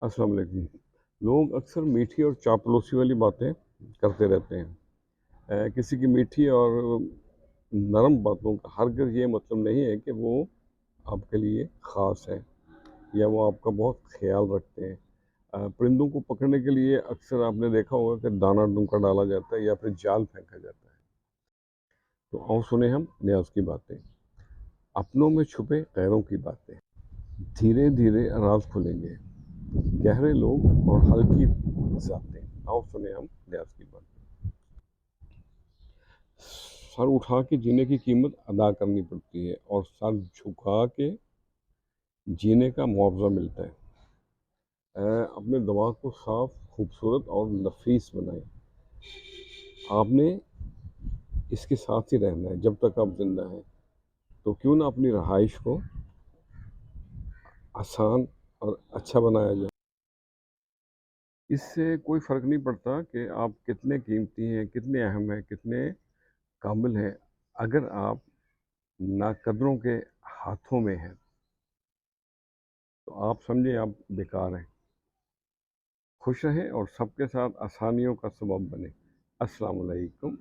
अस्सलाम वालेकुम। लोग अक्सर मीठी और चापलूसी वाली बातें करते रहते हैं। किसी की मीठी और नरम बातों का हरगिज़ ये मतलब नहीं है कि वो आपके लिए ख़ास है या वो आपका बहुत ख़्याल रखते हैं। परिंदों को पकड़ने के लिए अक्सर आपने देखा होगा कि दाना डूंका डाला जाता है या फिर जाल फेंका जाता है। तो आओ सुने हम न्याज़ की बातें, अपनों में छुपे गैरों की बातें। धीरे धीरे राज खुलेंगे, गहरे लोग और हल्की ज़ातें। आओ सुने हम न्याज़ की बातें। सर उठा के जीने की कीमत अदा करनी पड़ती है और सर झुका के जीने का मुआवजा मिलता है। अपने दिमाग को साफ, खूबसूरत और नफीस बनाएं। आपने इसके साथ ही रहना है जब तक आप जिंदा हैं। तो क्यों ना अपनी रहाइश को आसान और अच्छा बनाया जाए। इससे कोई फ़र्क नहीं पड़ता कि आप कितने कीमती हैं, कितने अहम हैं, कितने काबिल हैं। अगर आप नाकदरों के हाथों में हैं तो आप समझे आप बेकार हैं। खुश रहें और सबके साथ आसानियों का सबब बने। अस्सलाम वालेकुम।